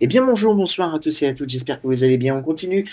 Eh bien bonjour, bonsoir à tous et à toutes, j'espère que vous allez bien, on continue.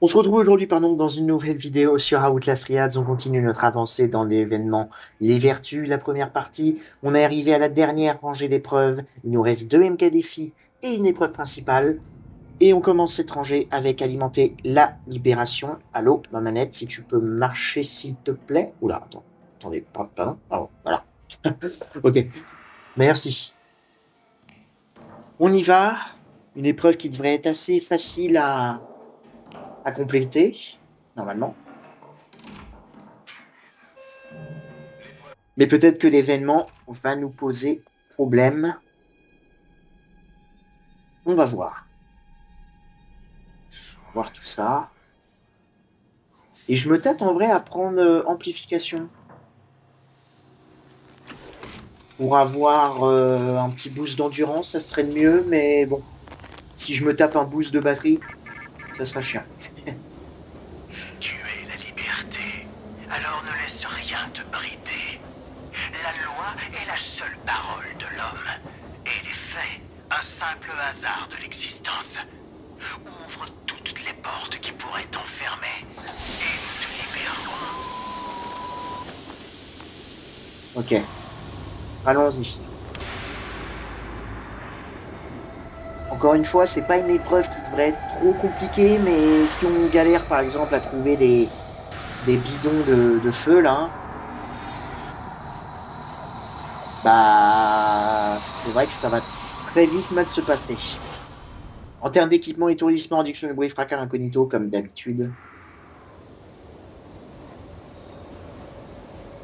On se retrouve aujourd'hui dans une nouvelle vidéo sur Outlast Triads, on continue notre avancée dans l'événement Les Vertus, la première partie. On est arrivé à la dernière rangée d'épreuves, il nous reste 2 MK défis et une épreuve principale. Et on commence cette rangée avec alimenter la libération. Allô, ma manette, si tu peux marcher s'il te plaît. Oula, attends, attendez, pardon, oh, voilà. Ok, merci. On y va, une épreuve qui devrait être assez facile à compléter, normalement. Mais peut-être que l'événement va nous poser problème. On va voir. On va voir tout ça. Et je me tâte en vrai à prendre amplification pour avoir un petit boost d'endurance, ça serait le mieux. Mais bon, si je me tape un boost de batterie, ça sera chiant. Tu es la liberté, alors ne laisse rien te brider. La loi est la seule parole de l'homme, et les faits, un simple hasard de l'existence. Ouvre toutes les portes qui pourraient t'enfermer, et nous te libérerons. Ok, allons-y. Encore une fois, c'est pas une épreuve qui devrait être trop compliquée, mais si on galère par exemple à trouver des bidons de feu là, bah c'est vrai que ça va très vite mal se passer. En termes d'équipement, étourdissement, addiction de bruit, fracas incognito comme d'habitude.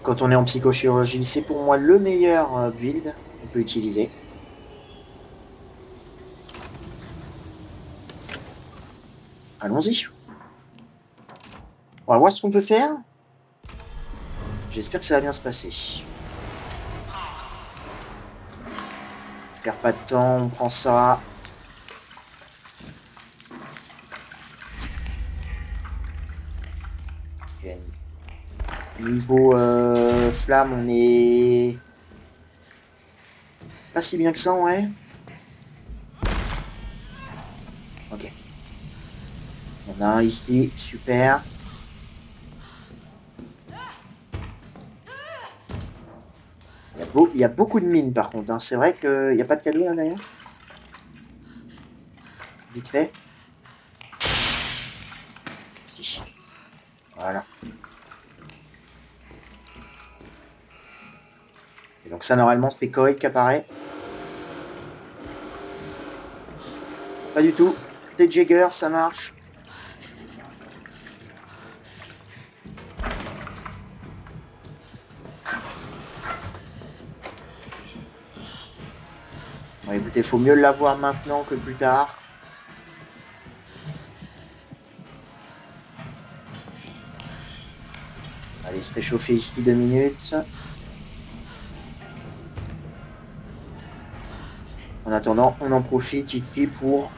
Quand on est en psychochirurgie, c'est pour moi le meilleur build qu'on peut utiliser. Allons-y. On va voir ce qu'on peut faire. J'espère que ça va bien se passer. On perd pas de temps, on prend ça. Okay. Niveau flamme, on est pas si bien que ça, ouais. Ok. Il y en a un ici, super. Il y a beaucoup de mines par contre, hein. C'est vrai qu'il n'y a pas de cadeau là d'ailleurs. Vite fait. Si. Voilà. Et donc ça normalement c'est Coil qui apparaît. Pas du tout. Ted Jagger, ça marche. Bon écoutez, faut mieux l'avoir maintenant que plus tard. Allez, se réchauffer ici 2 minutes. En attendant, on en profite ici pour...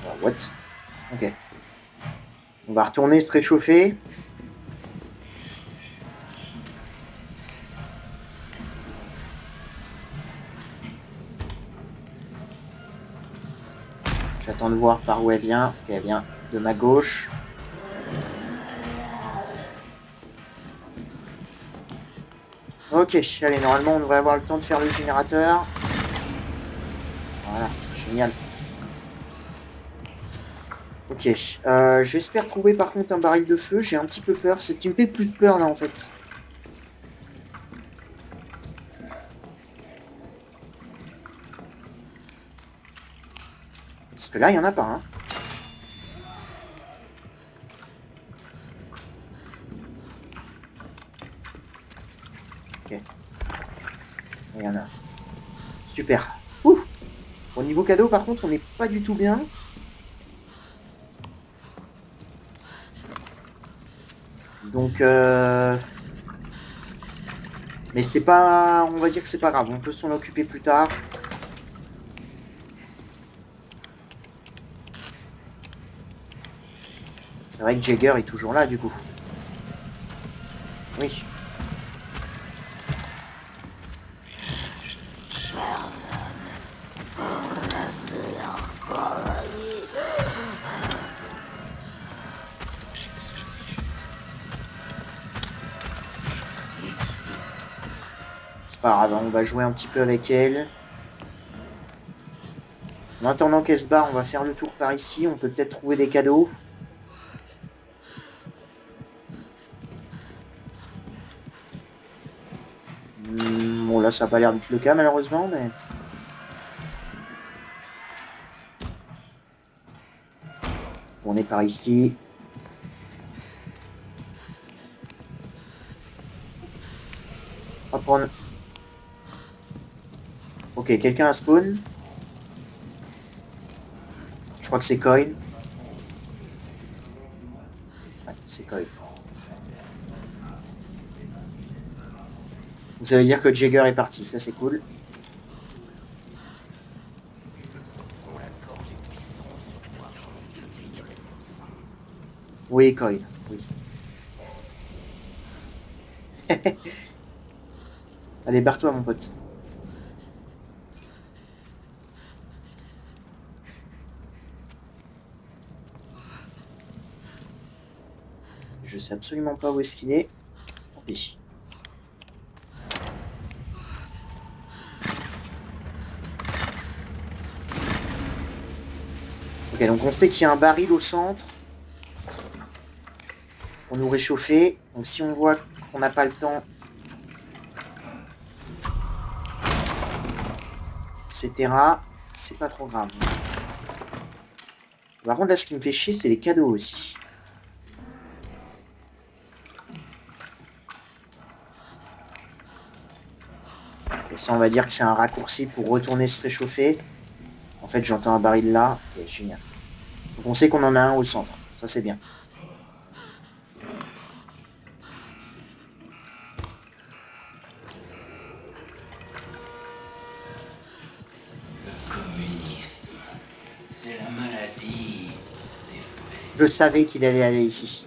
Oh, what? Ok. On va retourner se réchauffer. J'attends de voir par où elle vient. Ok, elle vient de ma gauche. Ok, allez, normalement on devrait avoir le temps de faire le générateur. Voilà, génial. Ok, j'espère trouver par contre un baril de feu. J'ai un petit peu peur. C'est ce qui me fait le plus peur là en fait. Parce que là, il n'y en a pas, hein. Ok, il y en a. Super. Ouh. Au niveau cadeau, par contre, on n'est pas du tout bien. Donc, Mais c'est pas... On va dire que c'est pas grave. On peut s'en occuper plus tard. C'est vrai que Jagger est toujours là, du coup. Oui. C'est pas grave, on va jouer un petit peu avec elle. En attendant qu'elle se barre, on va faire le tour par ici. On peut peut-être trouver des cadeaux. Bon, là, ça n'a pas l'air d'être le cas, malheureusement, mais... On est par ici. On va prendre... Ok, quelqu'un a spawn. Je crois que c'est Coil. Ouais, c'est Coil. Donc ça veut dire que Jagger est parti, ça c'est cool. Oui, Coil, oui. Allez, barre-toi, mon pote. Je sais absolument pas où est-ce qu'il est. Tant pis. Ok, donc on sait qu'il y a un baril au centre. Pour nous réchauffer. Donc si on voit qu'on n'a pas le temps, etc., c'est pas trop grave. Par contre, là, ce qui me fait chier, c'est les cadeaux aussi. Et ça, on va dire que c'est un raccourci pour retourner se réchauffer. En fait, j'entends un baril là. Ok, génial. Donc on sait qu'on en a un au centre. Ça, c'est bien. Le communisme, c'est la maladie des faits. Je savais qu'il allait aller ici.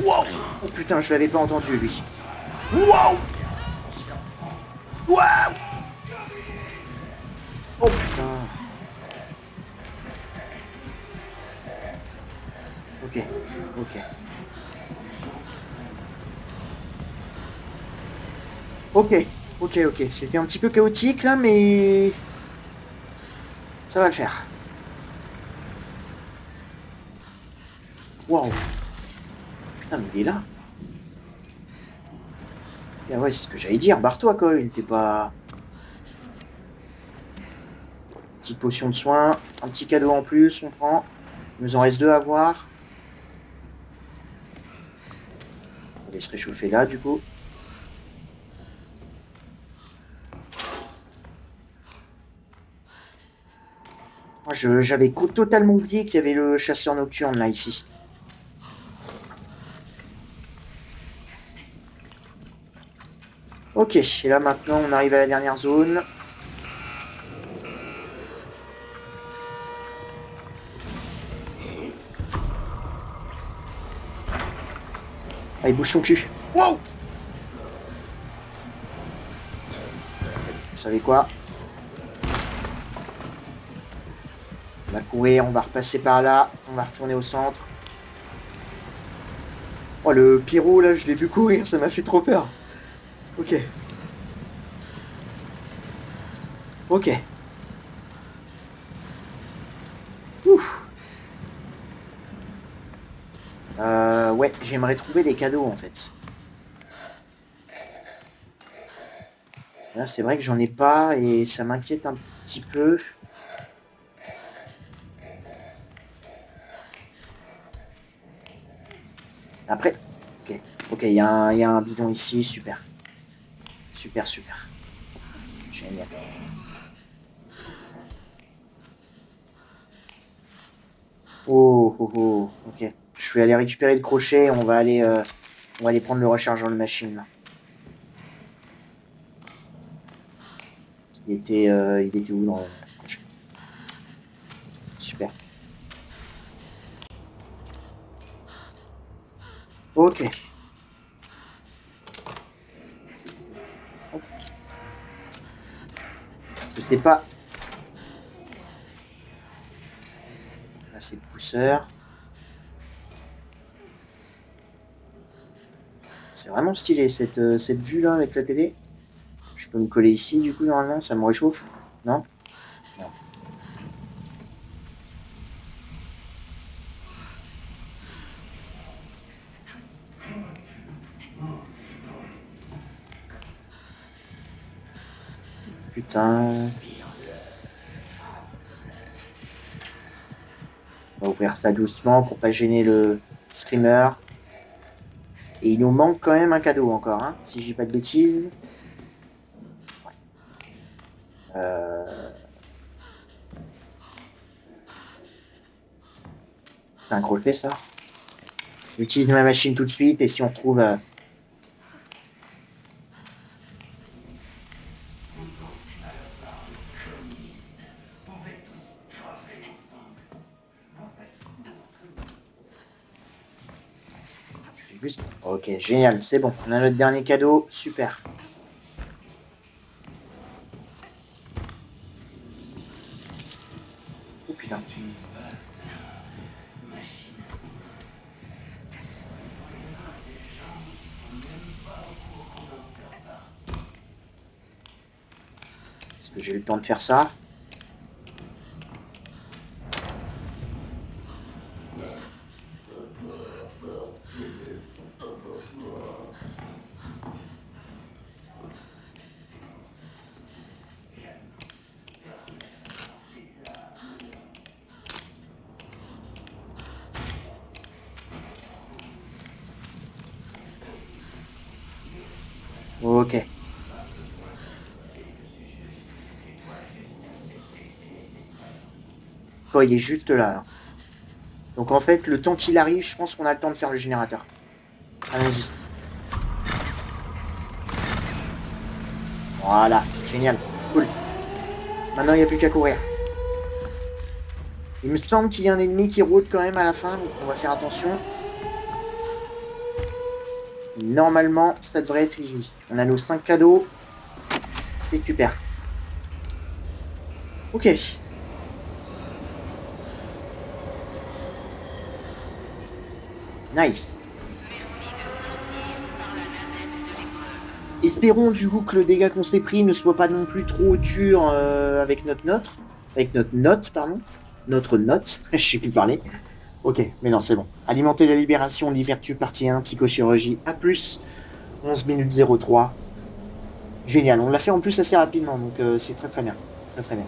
Wow! Oh putain, je l'avais pas entendu, lui. Wow! Wow! Oh putain. Ok, ok. Ok, ok, ok. C'était un petit peu chaotique là, mais... Ça va le faire. Wow. Putain, mais il est là. Ah ouais, c'est ce que j'allais dire. Barre-toi, Coil. T'es pas... Petite potion de soin. Un petit cadeau en plus, on prend. Il nous en reste 2 à voir. On va se réchauffer là, du coup. Moi, j'avais totalement oublié qu'il y avait le chasseur nocturne là, ici. Ok, et là maintenant on arrive à la dernière zone. Allez, bouge ton cul. Wow! Vous savez quoi? On va courir, on va repasser par là, on va retourner au centre. Oh, le pyro là, je l'ai vu courir, ça m'a fait trop peur. Ok. Ok. Ouf. Ouais, j'aimerais trouver des cadeaux en fait. Parce que là, c'est vrai que j'en ai pas et ça m'inquiète un petit peu. Après, ok, ok, il y a un bidon ici, super. Super, super. Génial. Oh, oh, oh, ok. Je vais aller récupérer le crochet, on va aller prendre le rechargeur de machine, là. Il était où dans le crochet? Super. Ok. Je sais pas. Là, c'est le pousseur. C'est vraiment stylé cette vue là avec la télé. Je peux me coller ici du coup normalement, ça me réchauffe. Non? Non. Putain. On va ouvrir ça doucement pour pas gêner le screamer. Et il nous manque quand même un cadeau encore, hein, si je dis pas de bêtises. Ouais. C'est un crochet ça. J'utilise ma machine tout de suite et si on retrouve... Juste... Ok, génial, c'est bon. On a notre dernier cadeau, super. Oh putain. Est-ce que j'ai eu le temps de faire ça? Ok. Oh, il est juste là. Donc en fait, le temps qu'il arrive, je pense qu'on a le temps de faire le générateur. Allons-y. Voilà, génial, cool. Maintenant, il n'y a plus qu'à courir. Il me semble qu'il y a un ennemi qui rôde quand même à la fin, donc on va faire attention. Normalement, ça devrait être easy. On a nos 5 cadeaux. C'est super. Ok. Nice. Espérons du coup que le dégât qu'on s'est pris ne soit pas non plus trop dur avec notre note, pardon. Notre note, je sais plus parler. Ok, mais non, c'est bon. Alimenter la libération, l'Ivertu, partie 1, psychochirurgie A+, 11 minutes 03. Génial, on l'a fait en plus assez rapidement, donc c'est très très bien. Très très bien.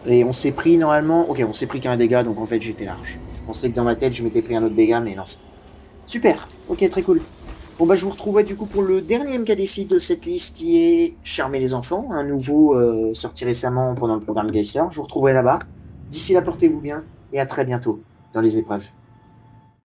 Et on s'est pris normalement... Ok, on s'est pris qu'un dégât, donc en fait j'étais large. Je pensais que dans ma tête je m'étais pris un autre dégât, mais non. Super, ok, très cool. Bon bah je vous retrouverai du coup pour le dernier MK défi de cette liste qui est Charmer les enfants, un nouveau sorti récemment pendant le programme Geisler. Je vous retrouverai là-bas. D'ici là, portez-vous bien et à très bientôt dans les épreuves.